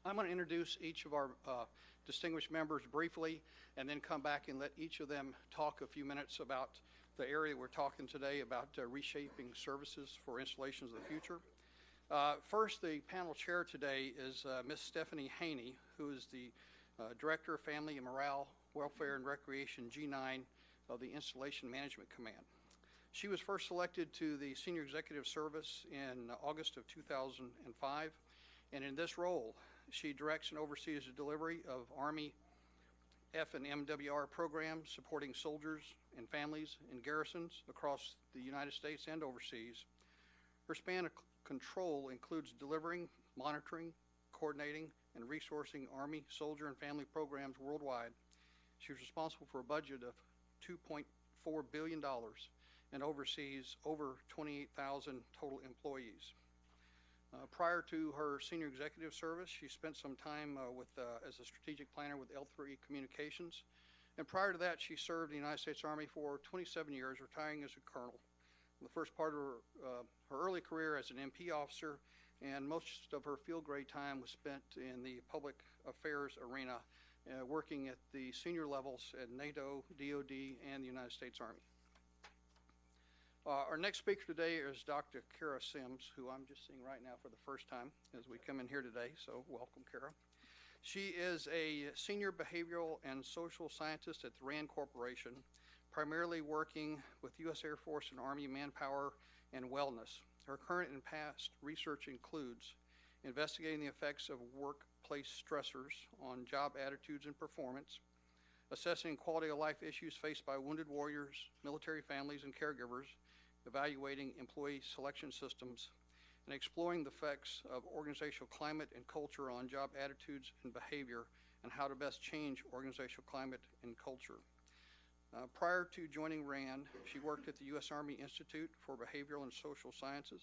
I'm going to introduce each of our distinguished members briefly and then come back and let each of them talk a few minutes about the area we're talking today about reshaping services for installations of the future. First, the panel chair today is Ms. Stephanie Hoehne, who is the Director of Family and Morale, Welfare and Recreation G9 of the Installation Management Command. She was first selected to the Senior Executive Service in August of 2005, and in this role, she directs and oversees the delivery of Army F and MWR programs supporting soldiers and families in garrisons across the United States and overseas. Her span of control includes delivering, monitoring, coordinating, and resourcing Army, soldier, and family programs worldwide. She was responsible for a budget of $2.4 billion and oversees over 28,000 total employees. Prior to her senior executive service, she spent some time as a strategic planner with L3 Communications. And prior to that, she served in the United States Army for 27 years, retiring as a colonel. The first part of her early career as an MP officer, and most of her field grade time was spent in the public affairs arena, working at the senior levels at NATO, DOD, and the United States Army. Our next speaker today is Dr. Carra S, who I'm just seeing right now for the first time as we come in here today, so welcome, Carra. She is a senior behavioral and social scientist at the RAND Corporation, primarily working with U.S. Air Force and Army manpower and wellness. Her current and past research includes investigating the effects of workplace stressors on job attitudes and performance, assessing quality of life issues faced by wounded warriors, military families, and caregivers, evaluating employee selection systems, and exploring the effects of organizational climate and culture on job attitudes and behavior, and how to best change organizational climate and culture. Prior to joining RAND, she worked at the U.S. Army Institute for Behavioral and Social Sciences.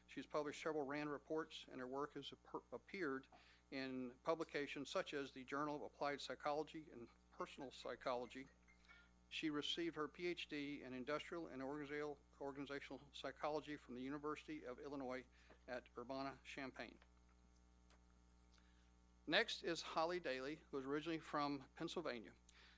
She's published several RAND reports, and her work has appeared in publications such as the Journal of Applied Psychology and Personal Psychology. She received her PhD in Industrial and Organizational Psychology from the University of Illinois at Urbana-Champaign. Next is Holly Dailey, who is originally from Pennsylvania.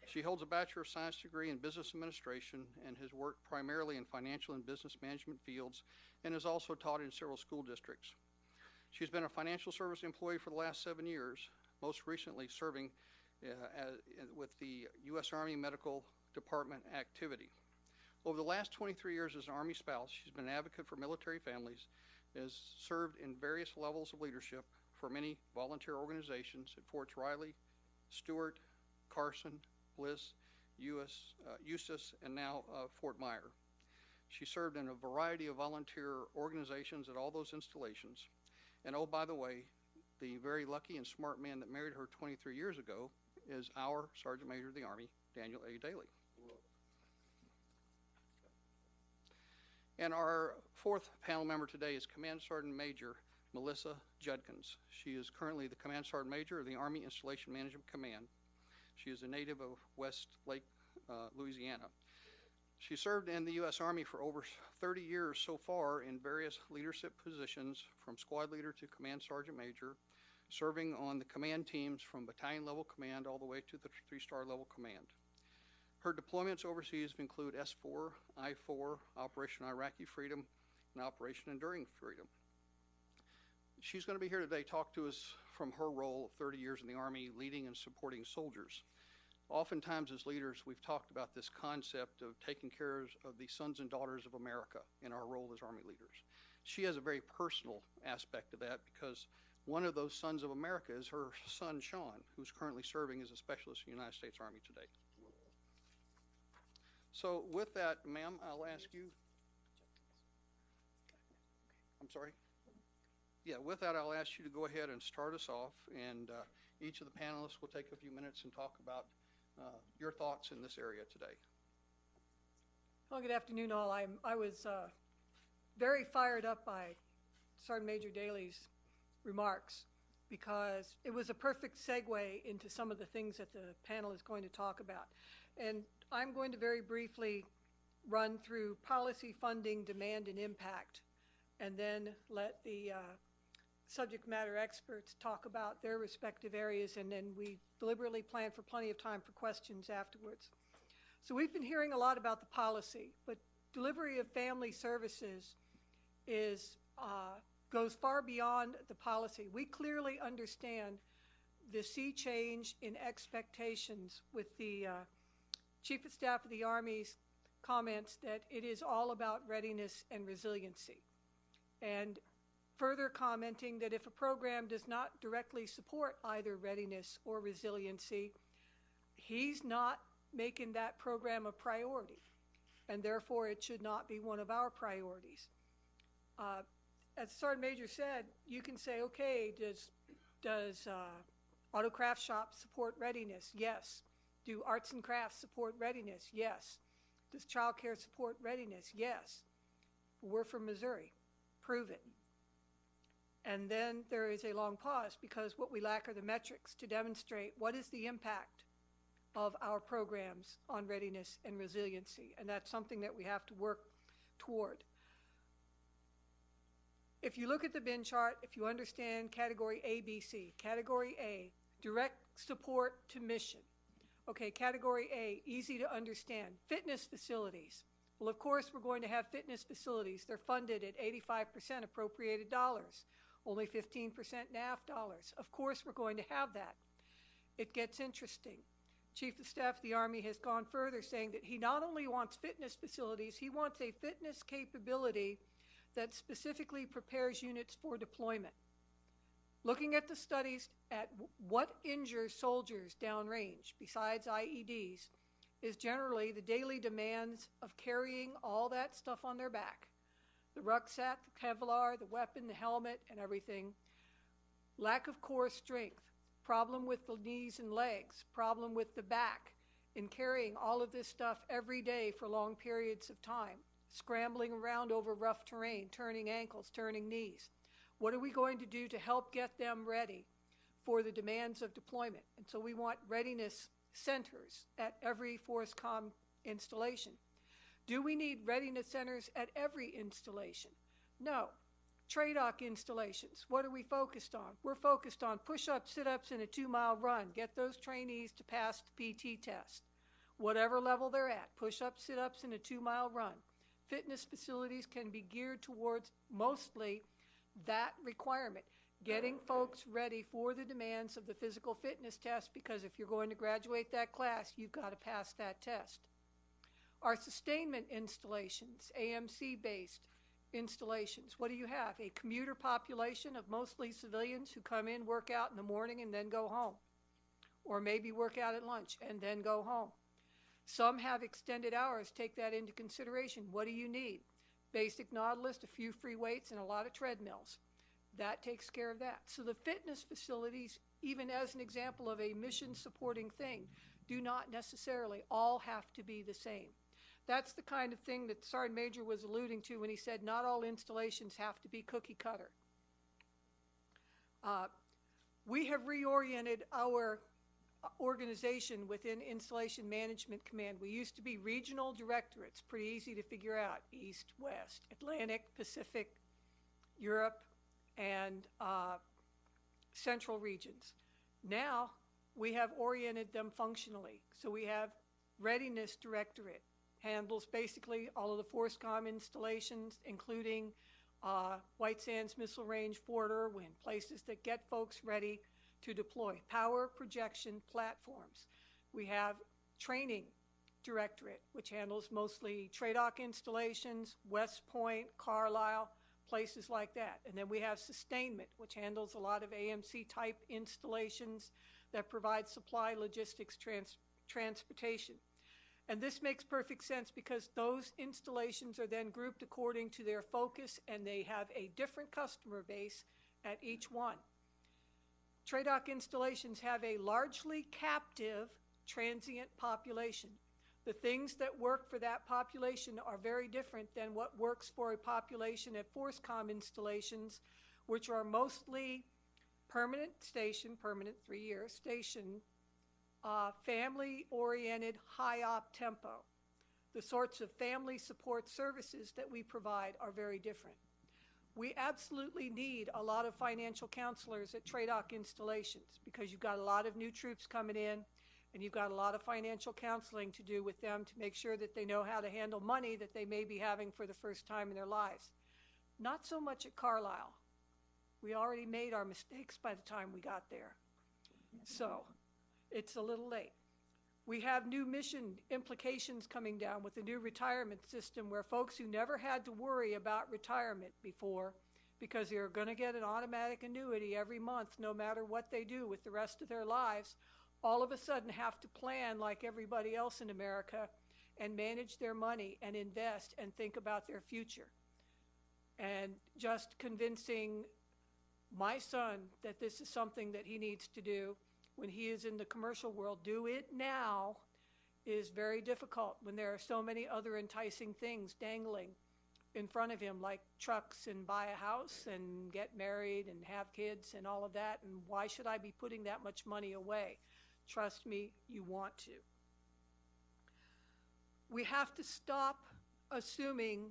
She holds a Bachelor of Science degree in Business Administration and has worked primarily in financial and business management fields and has also taught in several school districts. She's been a financial service employee for the last 7 years, most recently serving with the U.S. Army Medical Department activity. Over the last 23 years as an Army spouse, she's been an advocate for military families, has served in various levels of leadership for many volunteer organizations at Forts Riley, Stewart, Carson, Bliss, Eustis, and now Fort Myer. She served in a variety of volunteer organizations at all those installations. And oh, by the way, the very lucky and smart man that married her 23 years ago is our Sergeant Major of the Army, Daniel A. Dailey. And our fourth panel member today is Command Sergeant Major Melissa Judkins. She is currently the Command Sergeant Major of the Army Installation Management Command. She is a native of Westlake, Louisiana. She served in the U.S. Army for over 30 years so far in various leadership positions, from squad leader to Command Sergeant Major, serving on the command teams from battalion level command all the way to the 3-star level command. Her deployments overseas include S4, I4, Operation Iraqi Freedom, and Operation Enduring Freedom. She's going to be here today to talk to us from her role of 30 years in the Army, leading and supporting soldiers. Oftentimes as leaders, we've talked about this concept of taking care of the sons and daughters of America in our role as Army leaders. She has a very personal aspect of that because one of those sons of America is her son, Sean, who's currently serving as a specialist in the United States Army today. So with that, ma'am, I'll ask you. I'm sorry? Yeah, with that, I'll ask you to go ahead and start us off, and each of the panelists will take a few minutes and talk about your thoughts in this area today. Well, good afternoon, all. I was very fired up by Sergeant Major Dailey's remarks because it was a perfect segue into some of the things that the panel is going to talk about. And I'm going to very briefly run through policy, funding, demand, and impact, and then let the subject matter experts talk about their respective areas, and then we deliberately plan for plenty of time for questions afterwards. So we've been hearing a lot about the policy, but delivery of family services goes far beyond the policy. We clearly understand the sea change in expectations with the Chief of Staff of the Army's comments that it is all about readiness and resiliency. And further commenting that if a program does not directly support either readiness or resiliency, he's not making that program a priority, and therefore it should not be one of our priorities. As Sergeant Major said, you can say, okay, does auto craft shops support readiness? Yes. Do arts and crafts support readiness? Yes. Does childcare support readiness? Yes. We're from Missouri. Prove it. And then there is a long pause, because what we lack are the metrics to demonstrate what is the impact of our programs on readiness and resiliency. And that's something that we have to work toward. If you look at the bin chart, if you understand category A, B, C, category A, direct support to mission. Okay, category A, easy to understand. Fitness facilities. Well, of course, we're going to have fitness facilities. They're funded at 85% appropriated dollars, only 15% NAF dollars. Of course, we're going to have that. It gets interesting. Chief of Staff of the Army has gone further, saying that he not only wants fitness facilities, he wants a fitness capability that specifically prepares units for deployment. Looking at the studies at what injures soldiers downrange, besides IEDs, is generally the daily demands of carrying all that stuff on their back. The rucksack, the Kevlar, the weapon, the helmet, and everything. Lack of core strength, problem with the knees and legs, problem with the back in carrying all of this stuff every day for long periods of time, scrambling around over rough terrain, turning ankles, turning knees. What are we going to do to help get them ready for the demands of deployment? And so we want readiness centers at every FORSCOM installation. Do we need readiness centers at every installation? No. TRADOC installations, what are we focused on? We're focused on push-ups, sit-ups, and a 2-mile run. Get those trainees to pass the PT test. Whatever level they're at, push-ups, sit-ups, and a 2-mile run. Fitness facilities can be geared towards mostly that requirement, getting folks ready for the demands of the physical fitness test, because if you're going to graduate that class, you've got to pass that test. Our sustainment installations, AMC-based installations, what do you have? A commuter population of mostly civilians who come in, work out in the morning, and then go home. Or maybe work out at lunch and then go home. Some have extended hours. Take that into consideration. What do you need? Basic Nautilus, a few free weights, and a lot of treadmills. That takes care of that. So the fitness facilities, even as an example of a mission-supporting thing, do not necessarily all have to be the same. That's the kind of thing that Sergeant Major was alluding to when he said not all installations have to be cookie cutter. We have reoriented our organization within Installation Management Command. We used to be regional directorates, pretty easy to figure out, East, West, Atlantic, Pacific, Europe, and Central regions. Now we have oriented them functionally. So we have Readiness Directorate, handles basically all of the FORSCOM installations, including White Sands Missile Range, Fort Irwin, places that get folks ready to deploy. Power projection platforms. We have Training Directorate, which handles mostly TRADOC installations, West Point, Carlisle, places like that. And then we have Sustainment, which handles a lot of AMC-type installations that provide supply, logistics, transportation. And this makes perfect sense because those installations are then grouped according to their focus, and they have a different customer base at each one. TRADOC installations have a largely captive transient population. The things that work for that population are very different than what works for a population at FORSCOM installations, which are mostly permanent station, permanent 3-year station, family-oriented, high-op tempo. The sorts of family support services that we provide are very different. We absolutely need a lot of financial counselors at TRADOC installations because you've got a lot of new troops coming in and you've got a lot of financial counseling to do with them to make sure that they know how to handle money that they may be having for the first time in their lives. Not so much at Carlisle. We already made our mistakes by the time we got there. So it's a little late. We have new mission implications coming down with the new retirement system where folks who never had to worry about retirement before because they're going to get an automatic annuity every month no matter what they do with the rest of their lives, all of a sudden have to plan like everybody else in America and manage their money and invest and think about their future. And just convincing my son that this is something that he needs to do when he is in the commercial world, do it now, is very difficult when there are so many other enticing things dangling in front of him, like trucks and buy a house and get married and have kids and all of that. And why should I be putting that much money away? Trust me, you want to. We have to stop assuming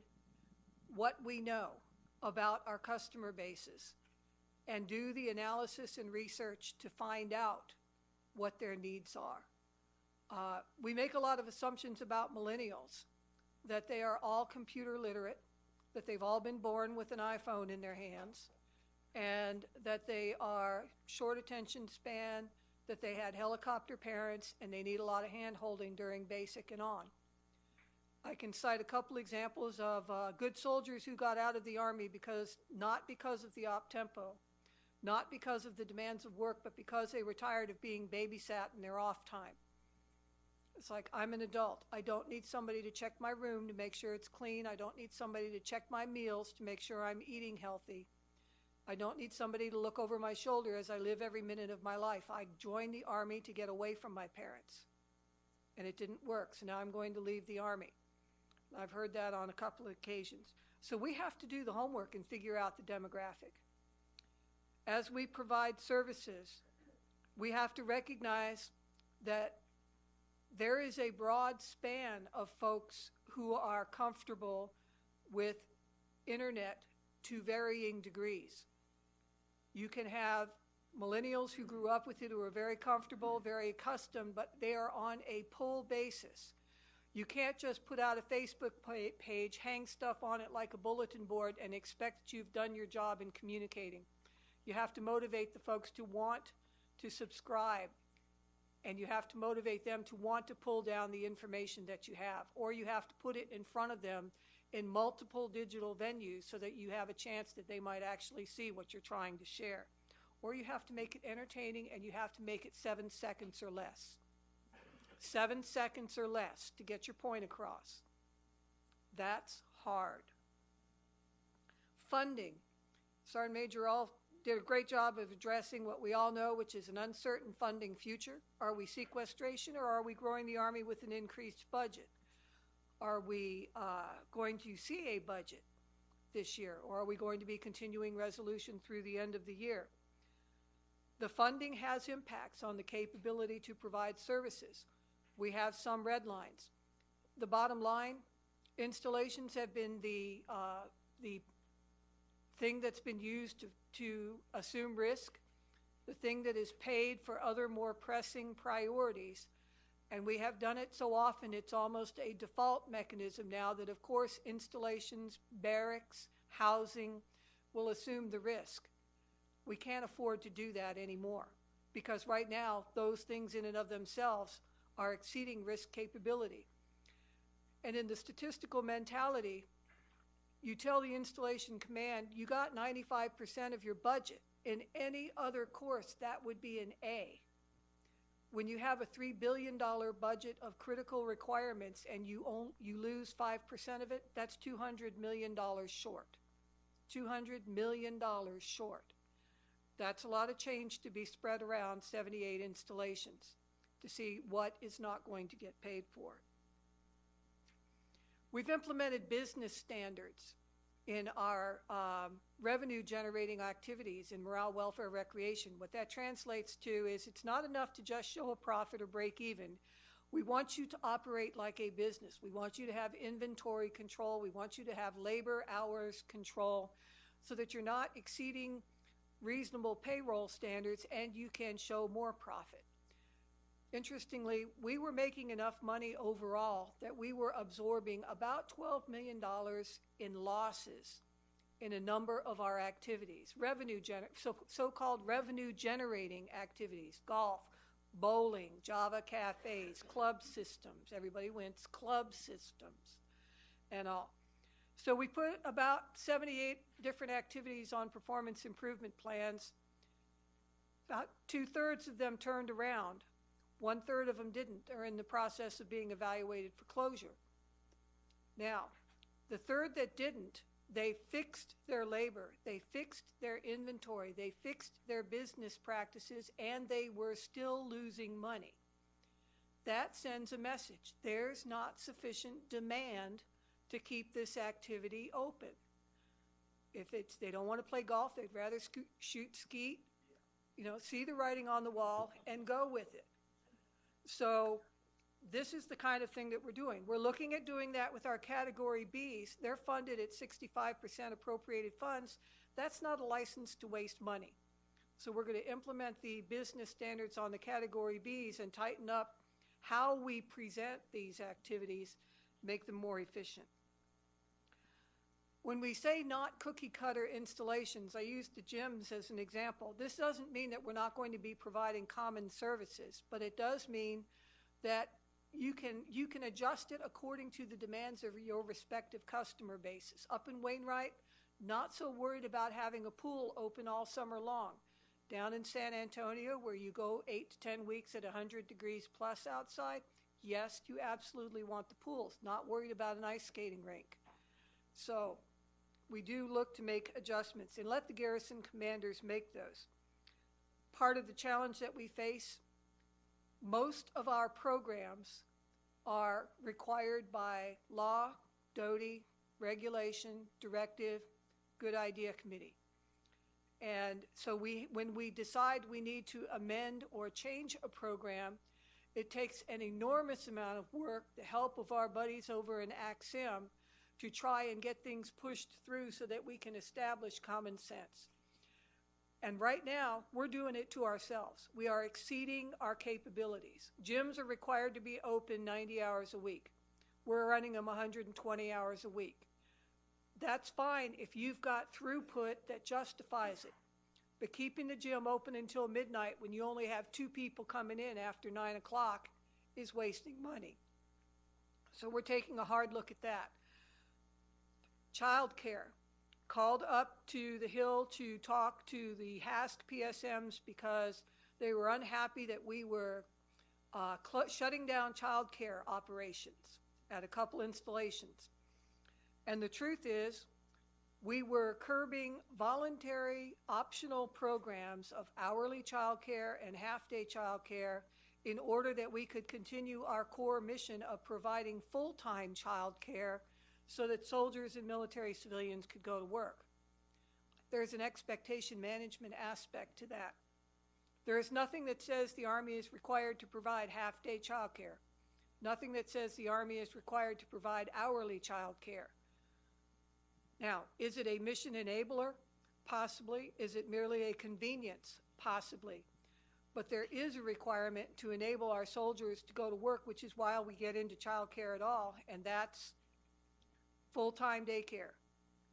what we know about our customer bases and do the analysis and research to find out what their needs are. We make a lot of assumptions about millennials, that they are all computer literate, that they've all been born with an iPhone in their hands, and that they are short attention span, that they had helicopter parents, and they need a lot of hand-holding during basic and on. I can cite a couple examples of good soldiers who got out of the Army not because of the op tempo, not because of the demands of work, but because they were tired of being babysat in their off time. It's like, I'm an adult. I don't need somebody to check my room to make sure it's clean. I don't need somebody to check my meals to make sure I'm eating healthy. I don't need somebody to look over my shoulder as I live every minute of my life. I joined the Army to get away from my parents, and it didn't work, so now I'm going to leave the Army. I've heard that on a couple of occasions. So we have to do the homework and figure out the demographic. As we provide services, we have to recognize that there is a broad span of folks who are comfortable with internet to varying degrees. You can have millennials who grew up with it who are very comfortable, very accustomed, but they are on a pull basis. You can't just put out a Facebook page, hang stuff on it like a bulletin board, and expect that you've done your job in communicating. You have to motivate the folks to want to subscribe, and you have to motivate them to want to pull down the information that you have, or you have to put it in front of them in multiple digital venues so that you have a chance that they might actually see what you're trying to share. Or you have to make it entertaining, and you have to make it 7 seconds or less. 7 seconds or less to get your point across. That's hard. Funding. Sergeant Major all did a great job of addressing what we all know, which is an uncertain funding future. Are we sequestration, or are we growing the Army with an increased budget? Are we going to see a budget this year, or are we going to be continuing resolution through the end of the year? The funding has impacts on the capability to provide services. We have some red lines. The bottom line, installations have been the thing that's been used to assume risk, the thing that is paid for other more pressing priorities. And we have done it so often, it's almost a default mechanism now that, of course, installations, barracks, housing will assume the risk. We can't afford to do that anymore because right now, those things in and of themselves are exceeding risk capability. And in the statistical mentality, you tell the installation command, you got 95% of your budget. In any other course, that would be an A. When you have a $3 billion budget of critical requirements and you lose 5% of it, that's $200 million short. $200 million short. That's a lot of change to be spread around 78 installations to see what is not going to get paid for. We've implemented business standards in our revenue generating activities in morale, welfare, recreation. What that translates to is it's not enough to just show a profit or break even. We want you to operate like a business. We want you to have inventory control. We want you to have labor hours control so that you're not exceeding reasonable payroll standards and you can show more profit. Interestingly, we were making enough money overall that we were absorbing about $12 million in losses in a number of our activities, so-called revenue generating activities, golf, bowling, Java cafes, club systems. Everybody wins club systems and all. So we put about 78 different activities on performance improvement plans. About 2/3 of them turned around. 1/3 of them didn't. They're in the process of being evaluated for closure. Now, the third that didn't, they fixed their labor, they fixed their inventory, they fixed their business practices, and they were still losing money. That sends a message. There's not sufficient demand to keep this activity open. If they don't want to play golf, they'd rather shoot skeet, see the writing on the wall and go with it. So this is the kind of thing that we're doing. We're looking at doing that with our Category Bs. They're funded at 65% appropriated funds. That's not a license to waste money. So we're going to implement the business standards on the Category Bs and tighten up how we present these activities, make them more efficient. When we say not cookie cutter installations, I used the gyms as an example. This doesn't mean that we're not going to be providing common services, but it does mean that you can adjust it according to the demands of your respective customer bases. Up in Wainwright, not so worried about having a pool open all summer long. Down in San Antonio, where you go 8 to 10 weeks at 100 degrees plus outside, yes, you absolutely want the pools. Not worried about an ice skating rink. So we do look to make adjustments and let the garrison commanders make those. Part of the challenge that we face, most of our programs are required by law, DOTI, regulation, directive, good idea committee. And so when we decide we need to amend or change a program, it takes an enormous amount of work, the help of our buddies over in AXIM, to try and get things pushed through so that we can establish common sense. And right now, we're doing it to ourselves. We are exceeding our capabilities. Gyms are required to be open 90 hours a week. We're running them 120 hours a week. That's fine if you've got throughput that justifies it. But keeping the gym open until midnight when you only have 2 people coming in after 9 o'clock is wasting money. So we're taking a hard look at that. Childcare. Called up to the Hill to talk to the HASC PSMs because they were unhappy that we were shutting down childcare operations at a couple installations. And the truth is, we were curbing voluntary optional programs of hourly childcare and half-day childcare in order that we could continue our core mission of providing full-time childcare so that soldiers and military civilians could go to work. There's an expectation management aspect to that. There is nothing that says the Army is required to provide half-day childcare. Nothing that says the Army is required to provide hourly childcare. Now, is it a mission enabler? Possibly. Is it merely a convenience? Possibly. But there is a requirement to enable our soldiers to go to work, which is why we get into childcare at all, and that's full-time daycare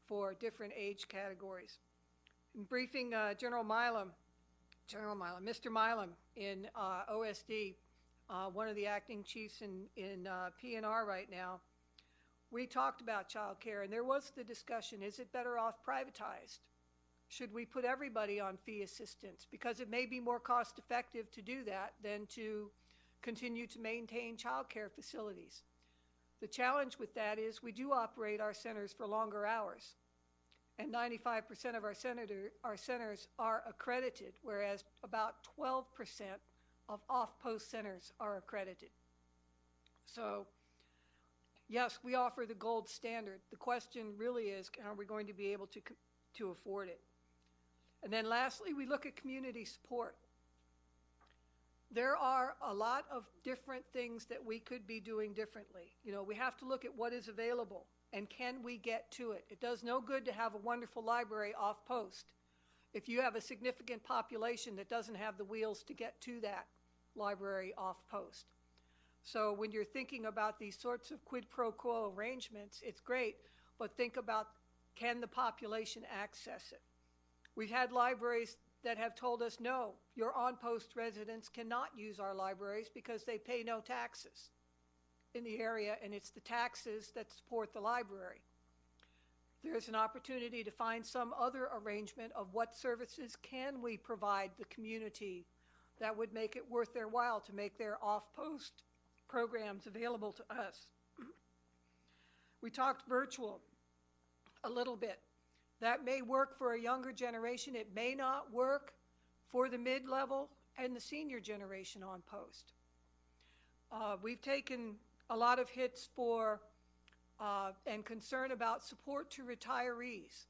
for different age categories. In briefing Mr. Milam in OSD, one of the acting chiefs in PNR right now, we talked about child care, and there was the discussion, is it better off privatized? Should we put everybody on fee assistance? Because it may be more cost effective to do that than to continue to maintain child care facilities. The challenge with that is we do operate our centers for longer hours, and 95% of our centers are accredited, whereas about 12% of off-post centers are accredited. So yes, we offer the gold standard. The question really is, are we going to be able to afford it? And then lastly, we look at community support. There are a lot of different things that we could be doing differently. You know, we have to look at what is available. and can we get to it? It does no good to have a wonderful library off post if you have a significant population that doesn't have the wheels to get to that library off post. So when you're thinking about these sorts of quid pro quo arrangements, it's great, but think about, can the population access it? We've had libraries that have told us, no, your on-post residents cannot use our libraries because they pay no taxes in the area, and it's the taxes that support the library. There's an opportunity to find some other arrangement of what services can we provide the community that would make it worth their while to make their off-post programs available to us. We talked virtual a little bit. That may work for a younger generation. It may not work for the mid-level and the senior generation on post. We've taken a lot of hits for and concern about support to retirees.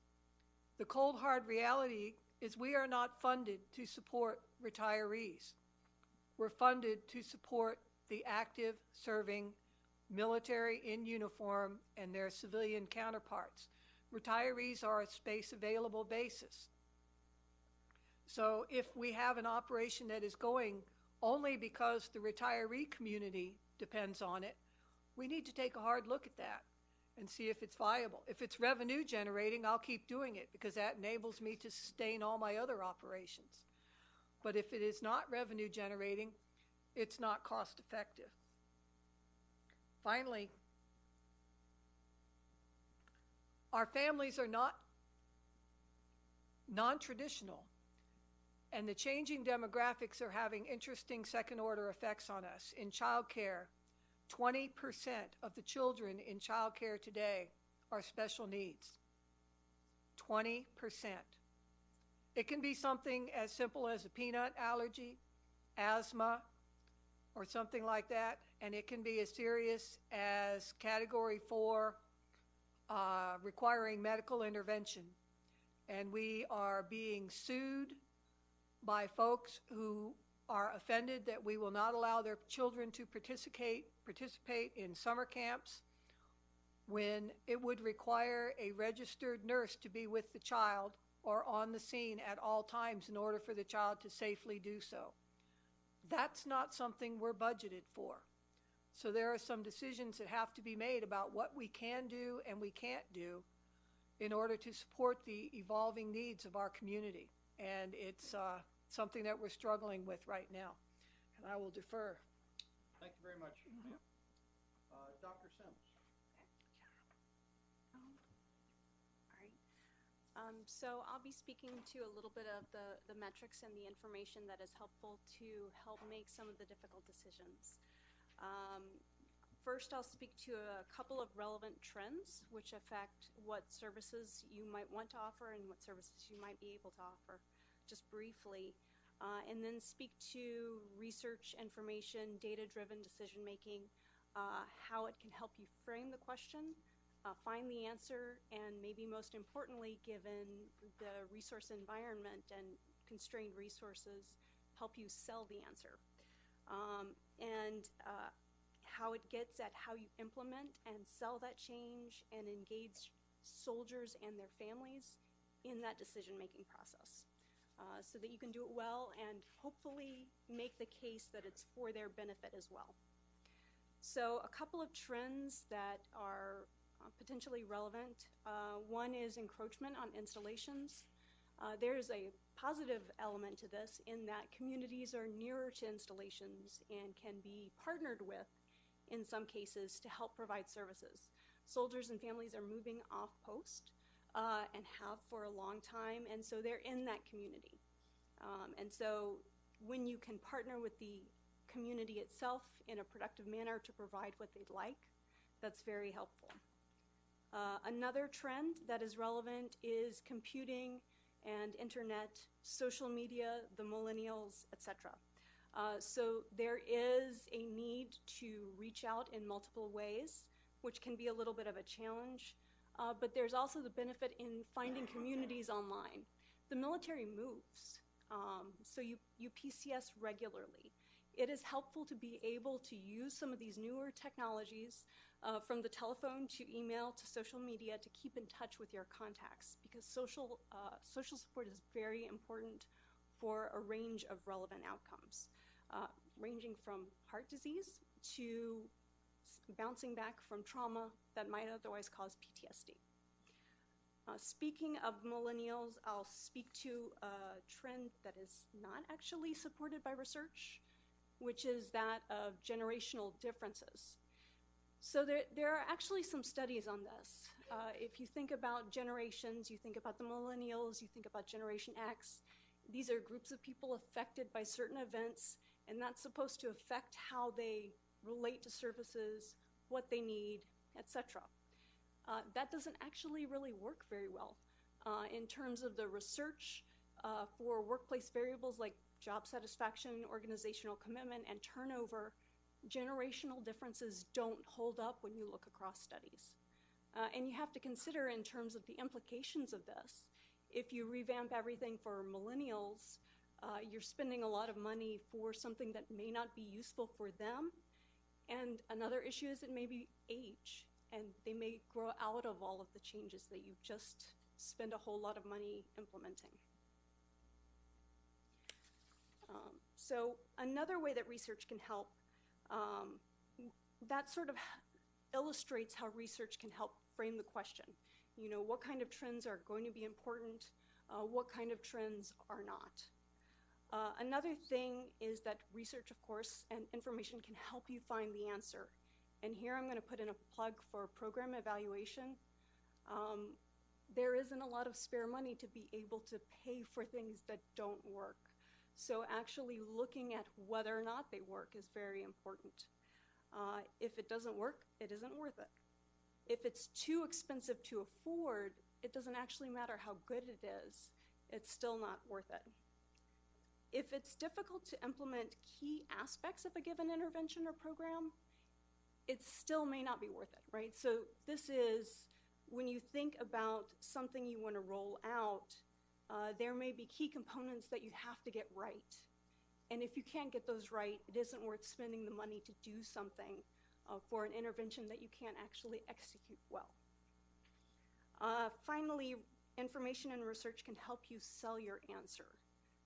The cold hard reality is we are not funded to support retirees. We're funded to support the active serving military in uniform and their civilian counterparts. Retirees are a space available basis. So if we have an operation that is going only because the retiree community depends on it, we need to take a hard look at that and see if it's viable. If it's revenue generating, I'll keep doing it because that enables me to sustain all my other operations. But if it is not revenue generating, it's not cost effective. Finally, our families are not non-traditional, and the changing demographics are having interesting second-order effects on us. In childcare, 20% of the children in childcare today are special needs. 20%. It can be something as simple as a peanut allergy, asthma, or something like that, and it can be as serious as Category 4 requiring medical intervention. And we are being sued by folks who are offended that we will not allow their children to participate in summer camps when it would require a registered nurse to be with the child or on the scene at all times in order for the child to safely do so. That's not something we're budgeted for. So there are some decisions that have to be made about what we can do and we can't do in order to support the evolving needs of our community. And it's something that we're struggling with right now. And I will defer. Thank you very much. Dr. Sims. All right. So I'll be speaking to a little bit of the metrics and the information that is helpful to help make some of the difficult decisions. First, I'll speak to a couple of relevant trends which affect what services you might want to offer and what services you might be able to offer, just briefly. And then speak to research information, data-driven decision-making, how it can help you frame the question, find the answer, and maybe most importantly, given the resource environment and constrained resources, help you sell the answer. And how it gets at how you implement and sell that change and engage soldiers and their families in that decision-making process. So that you can do it well and hopefully make the case that it's for their benefit as well. So a couple of trends that are potentially relevant. One is encroachment on installations. There's a positive element to this in that communities are nearer to installations and can be partnered with in some cases to help provide services. Soldiers and families are moving off post and have for a long time, and so they're in that community. And so when you can partner with the community itself in a productive manner to provide what they'd like, that's very helpful. Another trend that is relevant is computing and internet, social media, the millennials, etc. So there is a need to reach out in multiple ways, which can be a little bit of a challenge. But there's also the benefit in finding communities online. The military moves, so you PCS regularly. it is helpful to be able to use some of these newer technologies, from the telephone to email to social media, to keep in touch with your contacts, because social support is very important for a range of relevant outcomes, ranging from heart disease to bouncing back from trauma that might otherwise cause PTSD. Speaking of millennials, I'll speak to a trend that is not actually supported by research, which is that of generational differences. So there are actually some studies on this. If you think about generations, you think about the millennials, you think about Generation X, these are groups of people affected by certain events, and that's supposed to affect how they relate to services, what they need, etc. That doesn't actually really work very well. In terms of the research for workplace variables like job satisfaction, organizational commitment, and turnover, generational differences don't hold up when you look across studies. And you have to consider, in terms of the implications of this, if you revamp everything for millennials, you're spending a lot of money for something that may not be useful for them. And another issue is it may be age, and they may grow out of all of the changes that you just spend a whole lot of money implementing. So another way that research can help, that sort of illustrates how research can help frame the question. You know, what kind of trends are going to be important? What kind of trends are not? Another thing is that research, of course, and information can help you find the answer. And here I'm going to put in a plug for program evaluation. There isn't a lot of spare money to be able to pay for things that don't work. So actually looking at whether or not they work is very important. If it doesn't work, it isn't worth it. If it's too expensive to afford, it doesn't actually matter how good it is. It's still not worth it. If it's difficult to implement key aspects of a given intervention or program, it still may not be worth it, right? So this is, when you think about something you want to roll out, there may be key components that you have to get right. And if you can't get those right, it isn't worth spending the money to do something for an intervention that you can't actually execute well. Finally, information and research can help you sell your answer.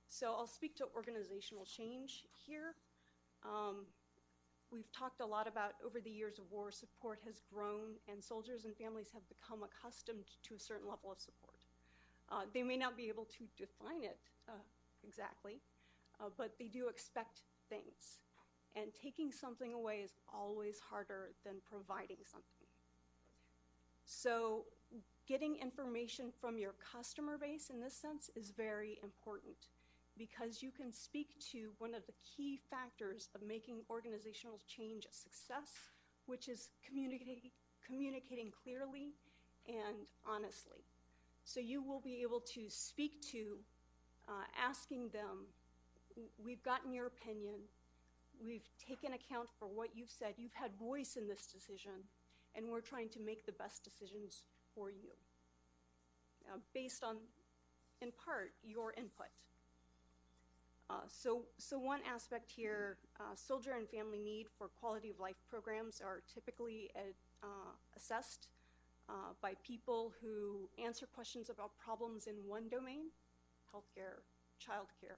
So I'll speak to organizational change here. We've talked a lot about, over the years of war, support has grown, and soldiers and families have become accustomed to a certain level of support. They may not be able to define it exactly, but they do expect things. And taking something away is always harder than providing something. So getting information from your customer base in this sense is very important, because you can speak to one of the key factors of making organizational change a success, which is communicating clearly and honestly. So you will be able to speak to, asking them, we've gotten your opinion, we've taken account for what you've said, you've had voice in this decision, and we're trying to make the best decisions for you, based on, in part, your input. So one aspect here, soldier and family need for quality of life programs are typically assessed by people who answer questions about problems in one domain, healthcare, childcare,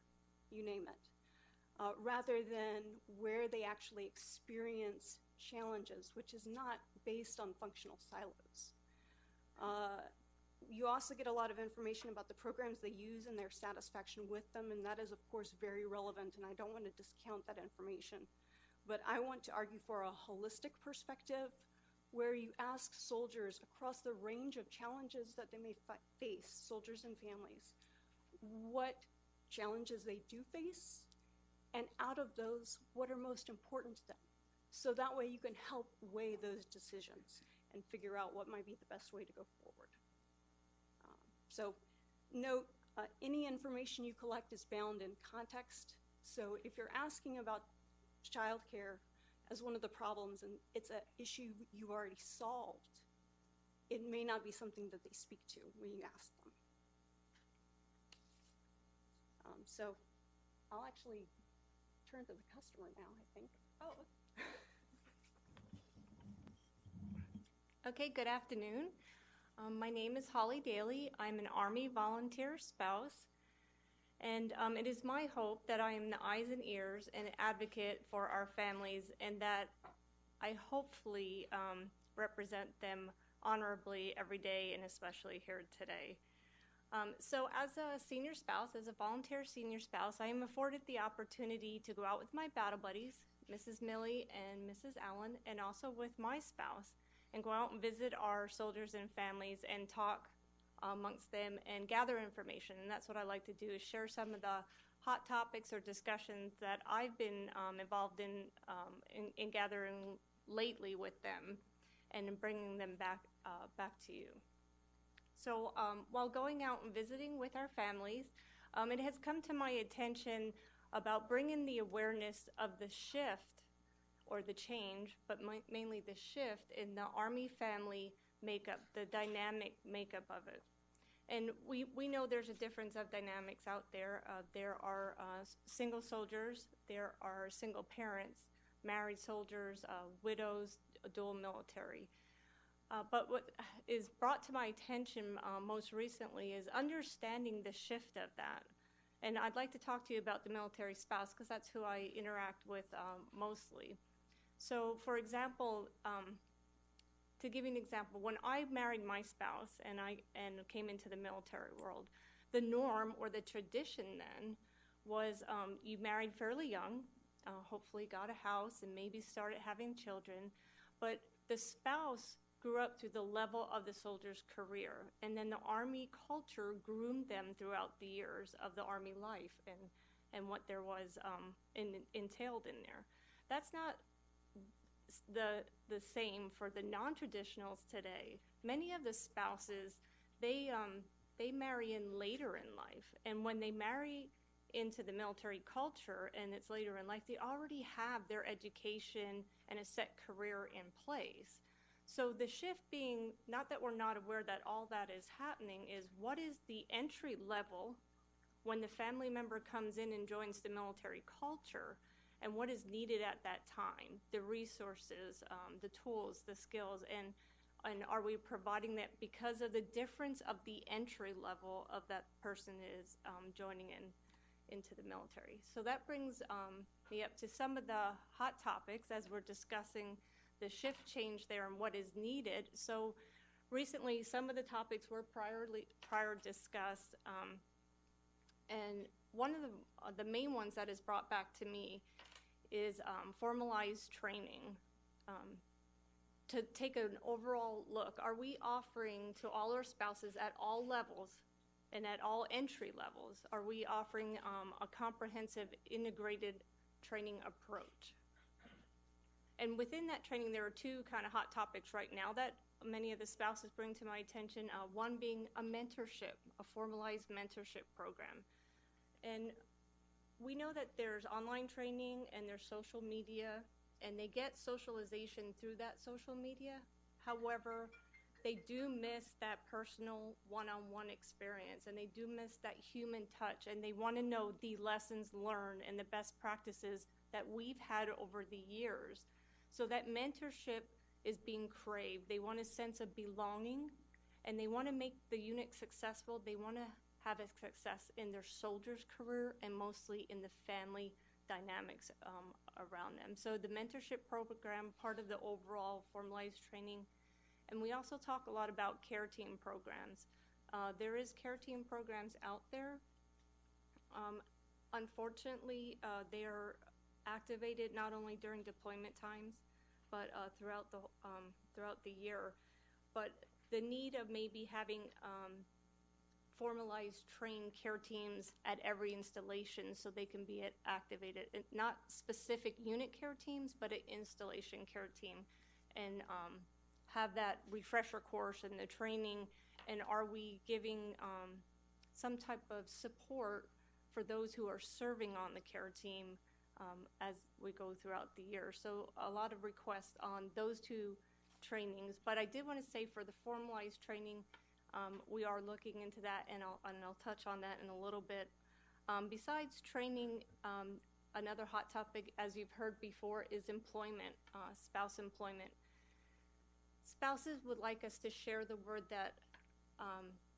you name it, rather than where they actually experience challenges, which is not based on functional silos. You also get a lot of information about the programs they use and their satisfaction with them, and that is, of course, very relevant, and I don't want to discount that information. But I want to argue for a holistic perspective where you ask soldiers across the range of challenges that they may face, soldiers and families, what challenges they do face, and out of those, what are most important to them. So that way you can help weigh those decisions and figure out what might be the best way to go forward. So note, any information you collect is bound in context. So if you're asking about childcare as one of the problems and it's an issue you already solved, it may not be something that they speak to when you ask them. So I'll actually turn to the customer now, I think. Oh. Okay, good afternoon. My name is Holly Dailey. I'm an Army volunteer spouse, and it is my hope that I am the eyes and ears and advocate for our families, and that I hopefully represent them honorably every day, and especially here today. So as a senior spouse, as a volunteer senior spouse, I am afforded the opportunity to go out with my battle buddies, Mrs. Millie and Mrs. Allen, and also with my spouse, and go out and visit our soldiers and families and talk amongst them and gather information. And that's what I like to do, is share some of the hot topics or discussions that I've been involved in gathering lately with them and in bringing them back to you. So while going out and visiting with our families, it has come to my attention about bringing the awareness of the shift or the change, but mainly the shift in the Army family makeup, the dynamic makeup of it. And we know there's a difference of dynamics out there. There are single soldiers, there are single parents, married soldiers, widows, dual military. But what is brought to my attention most recently is understanding the shift of that. And I'd like to talk to you about the military spouse, because that's who I interact with mostly. So, for example, to give you an example, when I married my spouse and came into the military world, the norm or the tradition then was you married fairly young, hopefully got a house and maybe started having children, but the spouse grew up through the level of the soldier's career, and then the Army culture groomed them throughout the years of the Army life and what there was entailed in there. That's not the same for the non-traditionals today. Many of the spouses, they marry in later in life, and when they marry into the military culture and it's later in life, they already have their education and a set career in place. So the shift being, not that we're not aware that all that is happening, is what is the entry level when the family member comes in and joins the military culture, and what is needed at that time, the resources, the tools, the skills, and are we providing that because of the difference of the entry level of that person is joining into the military. So that brings me up to some of the hot topics as we're discussing the shift change there and what is needed. So recently, some of the topics were prior discussed, and one of the main ones that is brought back to me is formalized training. To take an overall look, are we offering to all our spouses at all levels and at all entry levels, are we offering a comprehensive integrated training approach? And within that training, there are two kind of hot topics right now that many of the spouses bring to my attention. One being a mentorship, a formalized mentorship program. And we know that there's online training and there's social media, and they get socialization through that social media. However, they do miss that personal one-on-one experience, and they do miss that human touch, and they want to know the lessons learned and the best practices that we've had over the years. So that mentorship is being craved. They want a sense of belonging, and they want to make the unit successful. They want to have a success in their soldier's career and mostly in the family dynamics around them. So the mentorship program, part of the overall formalized training. And we also talk a lot about care team programs. There is care team programs out there. Unfortunately, they are activated not only during deployment times, but throughout the year. But the need of maybe having formalized trained care teams at every installation so they can be activated, not specific unit care teams, but an installation care team, and have that refresher course and the training, and are we giving some type of support for those who are serving on the care team as we go throughout the year. So a lot of requests on those two trainings, but I did want to say for the formalized training, we are looking into that, and I'll touch on that in a little bit. Besides training another hot topic, as you've heard before, is employment, spouse employment. Spouses would like us to share the word that,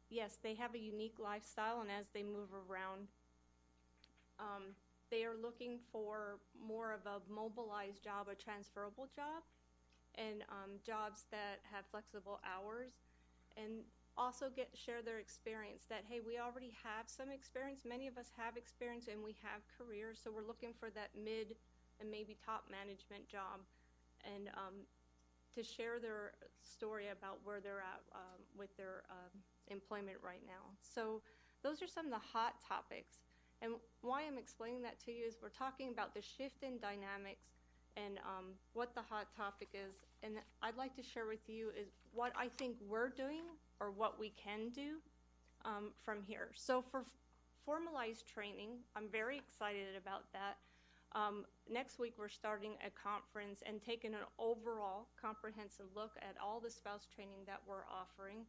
yes, they have a unique lifestyle, and as they move around, they are looking for more of a mobilized job, a transferable job, and jobs that have flexible hours, and also share their experience that, hey, we already have some experience. Many of us have experience and we have careers, so we're looking for that mid and maybe top management job, and to share their story about where they're at with their employment right now. So those are some of the hot topics. And why I'm explaining that to you is we're talking about the shift in dynamics and what the hot topic is. And I'd like to share with you is what I think we're doing or what we can do from here. So for formalized training, I'm very excited about that. Next week, we're starting a conference and taking an overall comprehensive look at all the spouse training that we're offering.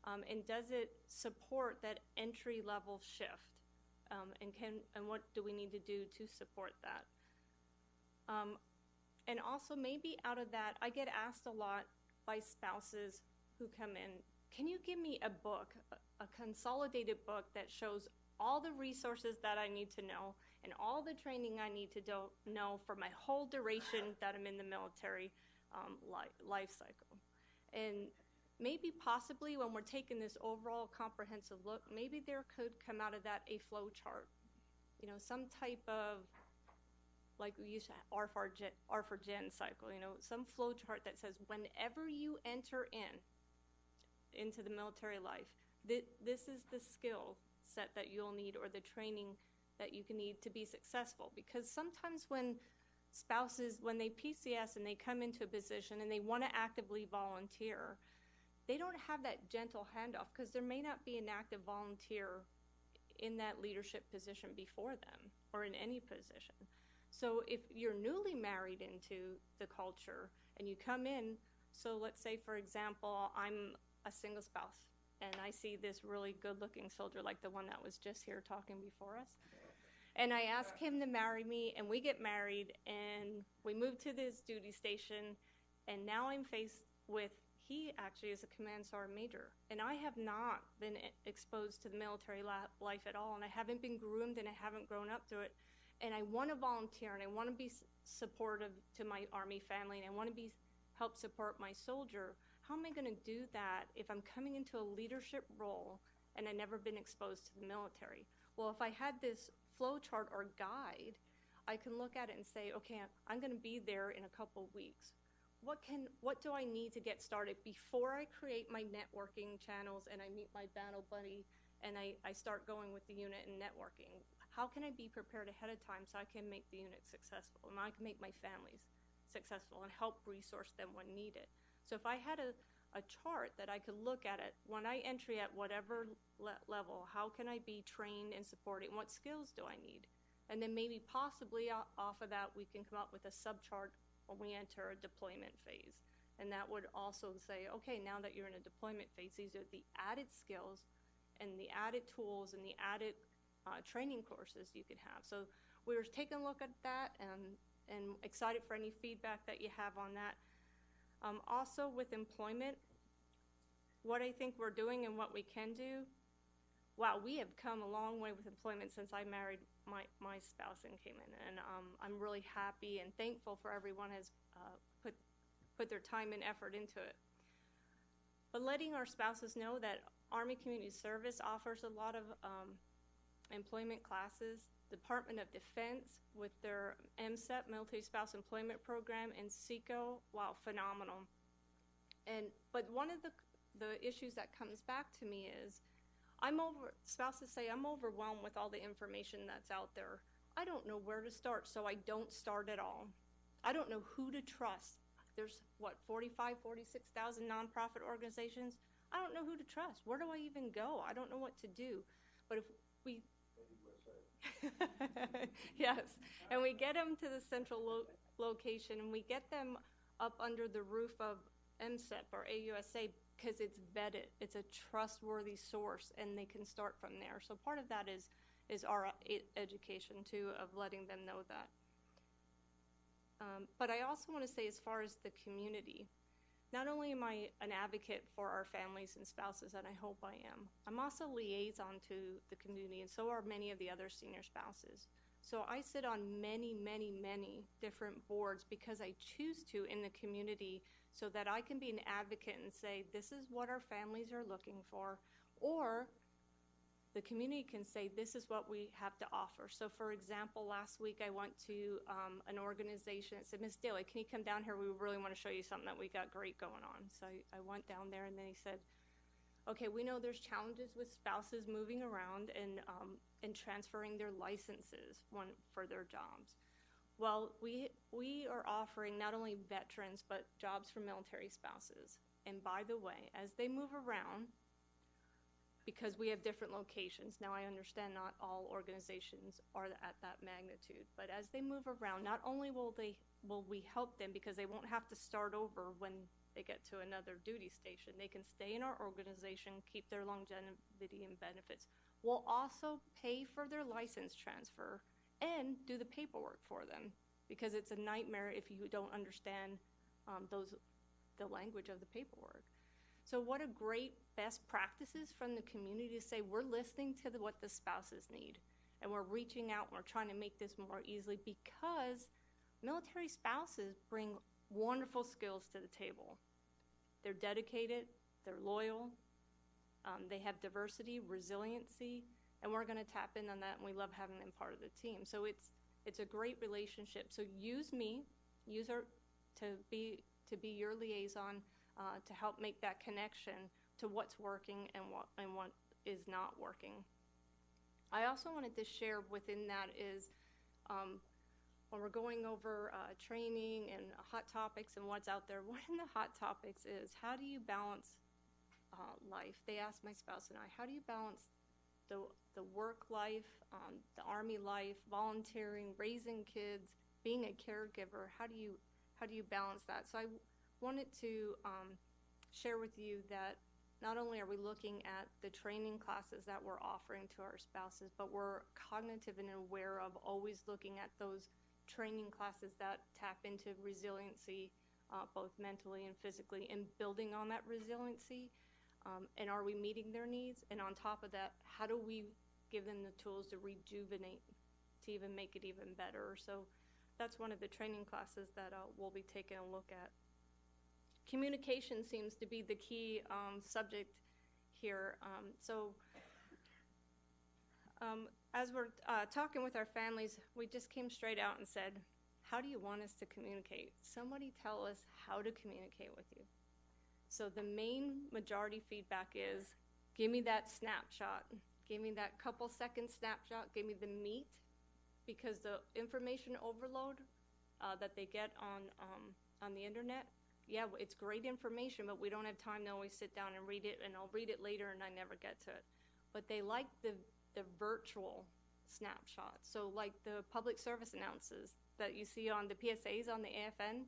And does it support that entry-level shift? And what do we need to do to support that? And also, maybe out of that, I get asked a lot by spouses who come in, can you give me a book, a consolidated book that shows all the resources that I need to know and all the training I need to know for my whole duration that I'm in the military life cycle? And maybe possibly when we're taking this overall comprehensive look, maybe there could come out of that a flow chart, some type of, like we used to R for Gen cycle, some flow chart that says whenever you enter into the military life, this is the skill set that you'll need or the training that you can need to be successful. Because sometimes when spouses, when they PCS and they come into a position and they want to actively volunteer, they don't have that gentle handoff because there may not be an active volunteer in that leadership position before them or in any position. So if you're newly married into the culture and you come in, so let's say, for example, I'm a single spouse and I see this really good-looking soldier like the one that was just here talking before us. And I ask him to marry me, and we get married, and we move to this duty station, and now I'm faced with, he actually is a command sergeant major, and I have not been exposed to the military life at all, and I haven't been groomed, and I haven't grown up through it, and I want to volunteer, and I want to be supportive to my Army family, and I want to help support my soldier. How am I going to do that if I'm coming into a leadership role and I've never been exposed to the military? Well, if I had this flow chart or guide, I can look at it and say, okay, I'm going to be there in a couple of weeks. What do I need to get started before I create my networking channels and I meet my battle buddy and I start going with the unit and networking? How can I be prepared ahead of time so I can make the unit successful and I can make my families successful and help resource them when needed? So if I had a chart that I could look at it when I entry at whatever level, how can I be trained and supported? What skills do I need? And then maybe possibly off of that, we can come up with a subchart when we enter a deployment phase. And that would also say, okay, now that you're in a deployment phase, these are the added skills and the added tools and the added training courses you could have. So we were taking a look at that and excited for any feedback that you have on that. Also with employment, what I think we're doing and what we can do, wow, we have come a long way with employment since I married my spouse and came in. And I'm really happy and thankful for everyone has put their time and effort into it. But letting our spouses know that Army Community Service offers a lot of employment classes. Department of Defense with their MSEP, Military Spouse Employment Program, and SECO, wow, phenomenal. But one of the issues that comes back to me is, spouses say, I'm overwhelmed with all the information that's out there. I don't know where to start, so I don't start at all. I don't know who to trust. There's, 45,000, 46,000 nonprofit organizations. I don't know who to trust. Where do I even go? I don't know what to do. But if we yes, and we get them to the central location, and we get them up under the roof of MSEP or AUSA because it's vetted. It's a trustworthy source, and they can start from there. So part of that is is our education too, of letting them know that. But I also want to say, as far as the community, not only am I an advocate for our families and spouses, and I hope I am, I'm also liaison to the community, and so are many of the other senior spouses. So I sit on many, many, many different boards because I choose to in the community, so that I can be an advocate and say, this is what our families are looking for, or the community can say, this is what we have to offer. So for example, last week I went to an organization that said, Miss Dailey, can you come down here? We really want to show you something that we got great going on. So I went down there, and they said, okay, we know there's challenges with spouses moving around and transferring their licenses for their jobs. Well, we are offering not only veterans, but jobs for military spouses. And by the way, as they move around, because we have different locations. Now, I understand not all organizations are at that magnitude, but as they move around, not only will we help them because they won't have to start over when they get to another duty station. They can stay in our organization, keep their longevity and benefits. We'll also pay for their license transfer and do the paperwork for them, because it's a nightmare if you don't understand the language of the paperwork. So what a great best practices from the community to say, we're listening to what the spouses need, and we're reaching out, and we're trying to make this more easily, because military spouses bring wonderful skills to the table. They're dedicated, they're loyal, they have diversity, resiliency, and we're going to tap in on that, and we love having them part of the team. So it's a great relationship. So use me, use her to be your liaison, to help make that connection to what's working and what is not working. I also wanted to share within that is, when we're going over training and hot topics and what's out there, one of the hot topics is, how do you balance life? They asked my spouse and I, how do you balance the work life, the Army life, volunteering, raising kids, being a caregiver? How do you balance that? So I wanted to share with you that not only are we looking at the training classes that we're offering to our spouses, but we're cognitive and aware of always looking at those training classes that tap into resiliency, both mentally and physically, and building on that resiliency. And are we meeting their needs? And on top of that, how do we give them the tools to rejuvenate, to even make it even better? So that's one of the training classes that we'll be taking a look at. Communication seems to be the key subject here. As we're talking with our families, we just came straight out and said, how do you want us to communicate? Somebody tell us how to communicate with you. So the main majority feedback is, give me that snapshot. Give me that couple second snapshot. Give me the meat, because the information overload that they get on the internet, yeah, it's great information, but we don't have time to always sit down and read it, and I'll read it later and I never get to it. But they like the virtual snapshot. So like the public service announces that you see on the PSAs on the AFN,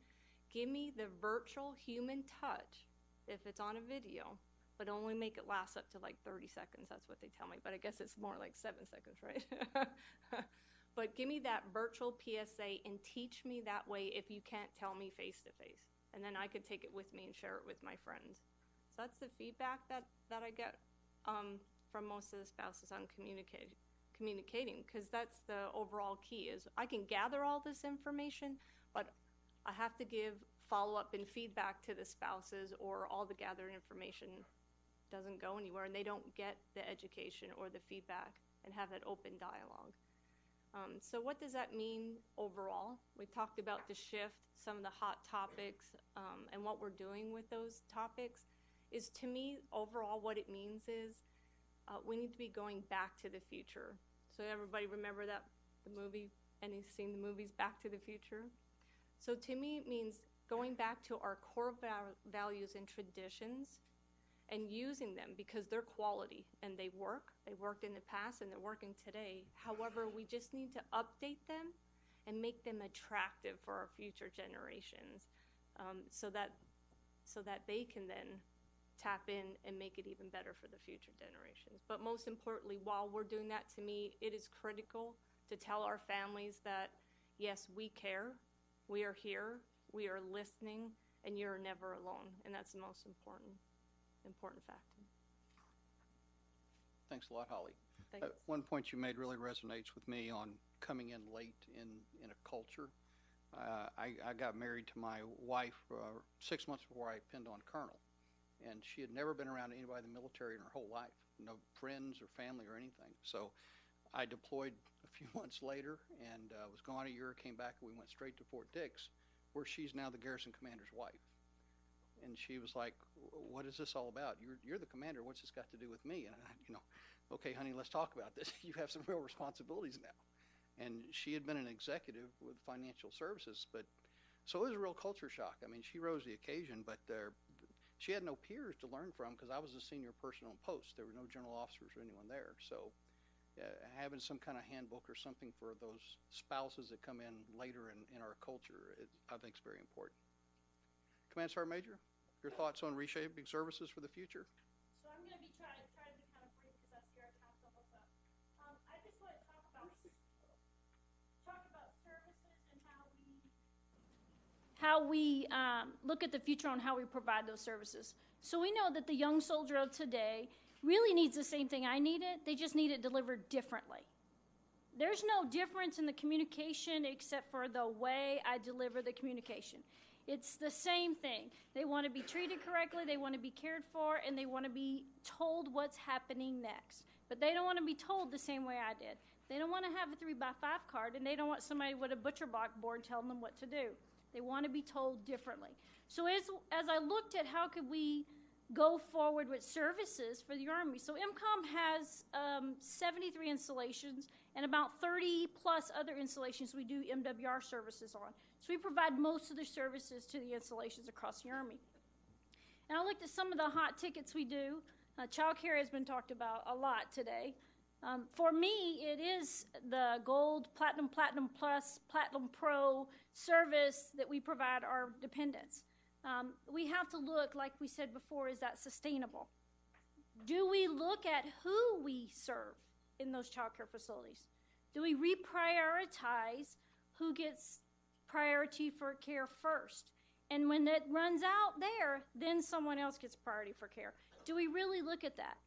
give me the virtual human touch if it's on a video, but only make it last up to like 30 seconds. That's what they tell me, but I guess it's more like 7 seconds, right? But give me that virtual PSA and teach me that way if you can't tell me face to face. And then I could take it with me and share it with my friends. So that's the feedback that I get from most of the spouses on communicating, because that's the overall key is I can gather all this information, but I have to give follow-up and feedback to the spouses, or all the gathered information doesn't go anywhere and they don't get the education or the feedback and have that open dialogue. So what does that mean overall? We talked about the shift, some of the hot topics, and what we're doing with those topics is, to me, overall what it means is we need to be going back to the future. So everybody remember that, the movie, any seen the movies Back to the Future? So to me it means going back to our core values and traditions and using them because they're quality and they worked in the past and they're working today. However, we just need to update them and make them attractive for our future generations, so that they can then tap in and make it even better for the future generations. But most importantly, while we're doing that, to me, it is critical to tell our families that, yes, we care, we are here, we are listening, and you're never alone. And that's the most important factor. Thanks a lot, Holly. Thanks. One point you made really resonates with me on coming in late in a culture. I got married to my wife 6 months before I pinned on Colonel, and she had never been around anybody in the military in her whole life, no friends or family or anything. So I deployed a few months later and was gone a year, came back, and we went straight to Fort Dix, where she's now the garrison commander's wife. And she was like, "What is this all about? You're the commander. What's this got to do with me?" And okay, honey, let's talk about this. You have some real responsibilities now. And she had been an executive with financial services, but so it was a real culture shock. I mean, she rose to the occasion, but she had no peers to learn from because I was the senior person on post. There were no general officers or anyone there. So having some kind of handbook or something for those spouses that come in later in our culture, I think is very important. Command Sergeant Major, your thoughts on reshaping services for the future? So I'm going to be try to be kind of brief because I see our time's almost up. I just want to talk about services and how we look at the future on how we provide those services. So we know that the young soldier of today really needs the same thing I needed. They just need it delivered differently. There's no difference in the communication except for the way I deliver the communication. It's the same thing. They want to be treated correctly, they want to be cared for, and they want to be told what's happening next. But they don't want to be told the same way I did. They don't want to have a 3x5 card, and they don't want somebody with a butcher block board telling them what to do. They want to be told differently. So as I looked at how could we go forward with services for the Army, so MCOM has 73 installations and about 30 plus other installations we do MWR services on. So we provide most of the services to the installations across the Army. And I looked at some of the hot tickets we do. Childcare has been talked about a lot today. For me, it is the Gold, Platinum, Platinum Plus, Platinum Pro service that we provide our dependents. We have to look, like we said before, is that sustainable? Do we look at who we serve in those child care facilities? Do we reprioritize who gets priority for care first? And when it runs out there, then someone else gets priority for care. Do we really look at that?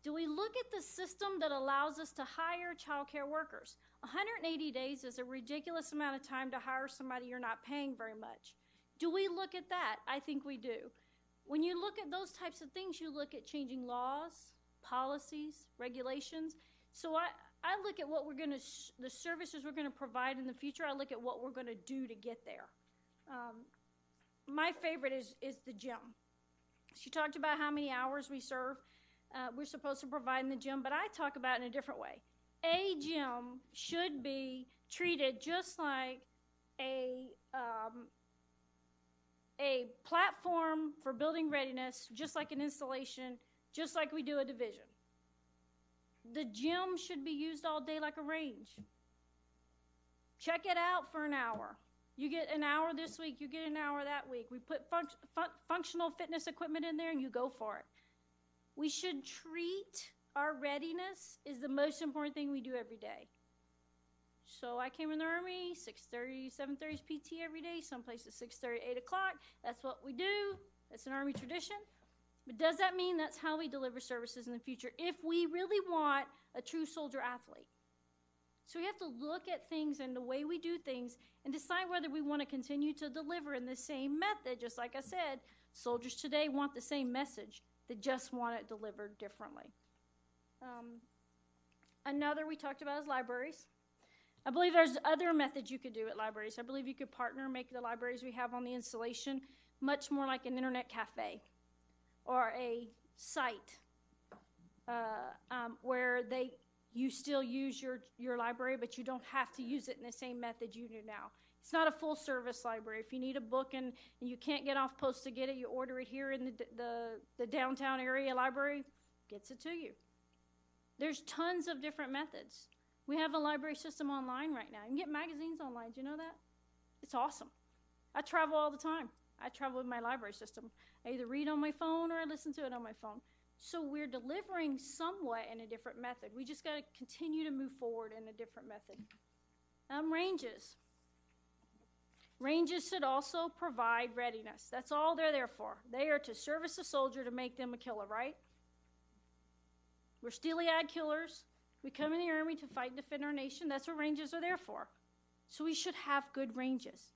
Do we look at the system that allows us to hire child care workers? 180 days is a ridiculous amount of time to hire somebody you're not paying very much. Do we look at that? I think we do. When you look at those types of things, you look at changing laws, policies, regulations. So I look at what we're going to, the services we're going to provide in the future. I look at what we're going to do to get there. My favorite is the gym. She talked about how many hours we serve. We're supposed to provide in the gym, but I talk about it in a different way. A gym should be treated just like a platform for building readiness, just like an installation, just like we do a division. The gym should be used all day like a range. Check it out for an hour. You get an hour this week, you get an hour that week. We put functional fitness equipment in there and you go for it. We should treat our readiness is the most important thing we do every day. So I came in the Army, 6:30, 7:30 is PT every day, some places 6:30, 8 o'clock. That's what we do. That's an Army tradition. But does that mean that's how we deliver services in the future if we really want a true soldier athlete? So we have to look at things and the way we do things and decide whether we want to continue to deliver in the same method. Just like I said, soldiers today want the same message. They just want it delivered differently. Another we talked about is libraries. I believe there's other methods you could do at libraries. I believe you could partner, make the libraries we have on the installation much more like an internet cafe or a site where you still use your library, but you don't have to use it in the same method you do now. It's not a full service library. If you need a book and you can't get off post to get it, you order it here in the downtown area library, gets it to you. There's tons of different methods. We have a library system online right now. You can get magazines online. Do you know that? It's awesome. I travel all the time. I travel with my library system. I either read on my phone or I listen to it on my phone. So we're delivering somewhat in a different method. We just got to continue to move forward in a different method. Ranges. Ranges should also provide readiness. That's all they're there for. They are to service a soldier to make them a killer, right? We're steely-eyed killers. We come in the Army to fight and defend our nation. That's what ranges are there for. So we should have good ranges.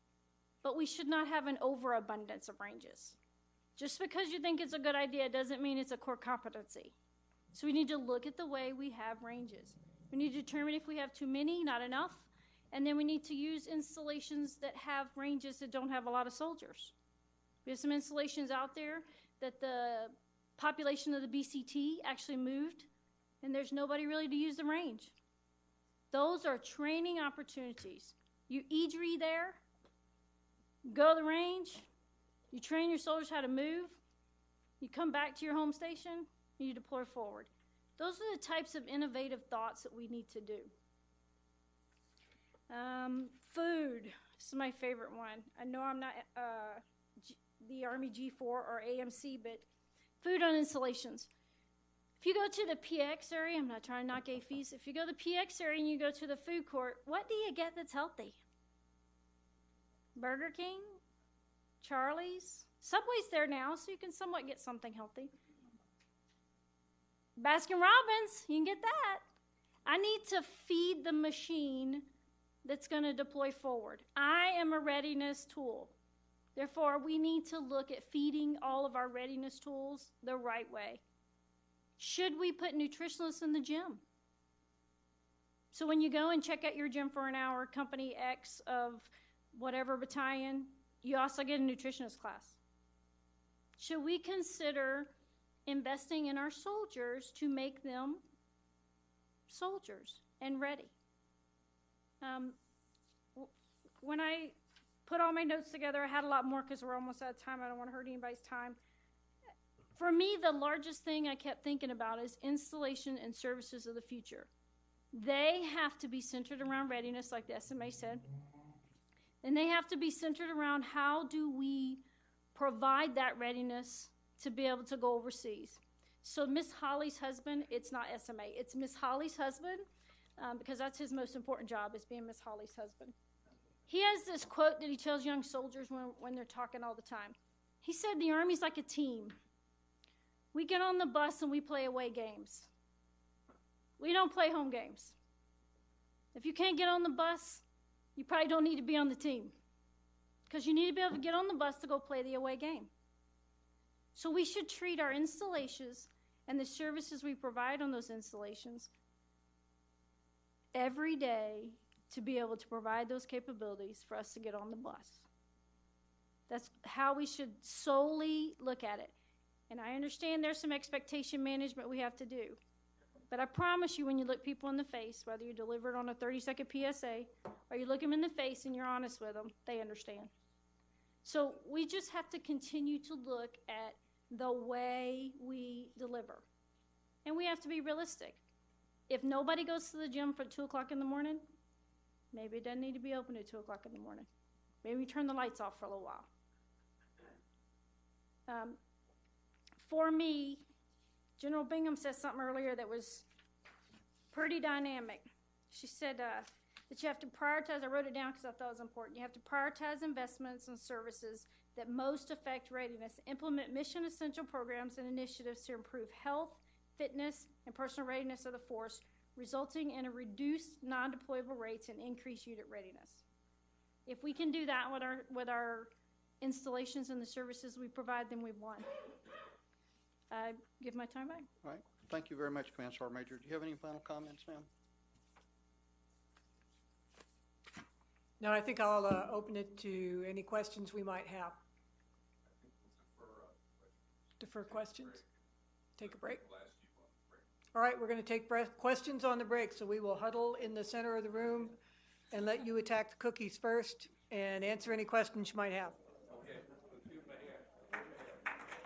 But we should not have an overabundance of ranges. Just because you think it's a good idea doesn't mean it's a core competency. So we need to look at the way we have ranges. We need to determine if we have too many, not enough. And then we need to use installations that have ranges that don't have a lot of soldiers. We have some installations out there that the population of the BCT actually moved, and there's nobody really to use the range. Those are training opportunities. You EDRI there, go to the range, you train your soldiers how to move, you come back to your home station, and you deploy forward. Those are the types of innovative thoughts that we need to do. Food. This is my favorite one. I know I'm not the Army G4 or AMC, but food on installations. If you go to the PX area, I'm not trying to knock AFES. If you go to the PX area and you go to the food court, what do you get that's healthy? Burger King? Charlie's? Subway's there now, so you can somewhat get something healthy. Baskin Robbins, you can get that. I need to feed the machine that's going to deploy forward. I am a readiness tool. Therefore, we need to look at feeding all of our readiness tools the right way. Should we put nutritionists in the gym? So when you go and check out your gym for an hour, company X of whatever battalion, you also get a nutritionist class. Should we consider investing in our soldiers to make them soldiers and ready? When I put all my notes together, I had a lot more because we're almost out of time. I don't want to hurt anybody's time. For me, the largest thing I kept thinking about is installation and services of the future. They have to be centered around readiness, like the SMA said. And they have to be centered around how do we provide that readiness to be able to go overseas. So Miss Holly's husband, it's not SMA, it's Miss Holly's husband, because that's his most important job, is being Miss Holly's husband. He has this quote that he tells young soldiers when they're talking all the time. He said, the Army's like a team. We get on the bus and we play away games. We don't play home games. If you can't get on the bus, you probably don't need to be on the team, because you need to be able to get on the bus to go play the away game. So we should treat our installations and the services we provide on those installations every day to be able to provide those capabilities for us to get on the bus. That's how we should solely look at it. And I understand there's some expectation management we have to do. But I promise you, when you look people in the face, whether you deliver it on a 30-second PSA or you look them in the face and you're honest with them, they understand. So we just have to continue to look at the way we deliver. And we have to be realistic. If nobody goes to the gym for 2 o'clock in the morning, maybe it doesn't need to be open at 2 o'clock in the morning. Maybe we turn the lights off for a little while. For me, General Bingham said something earlier that was pretty dynamic. She said that you have to prioritize, I wrote it down because I thought it was important, you have to prioritize investments and services that most affect readiness, implement mission essential programs and initiatives to improve health, fitness, and personal readiness of the force, resulting in a reduced non-deployable rates and increased unit readiness. If we can do that with our installations and the services we provide, then we've won. I give my time back. All right. Thank you very much, Command Sergeant Major. Do you have any final comments, ma'am? No, I think I'll open it to any questions we might have. Defer questions? Take a break? All right, we're going to take questions on the break, so we will huddle in the center of the room and let you attack the cookies first and answer any questions you might have.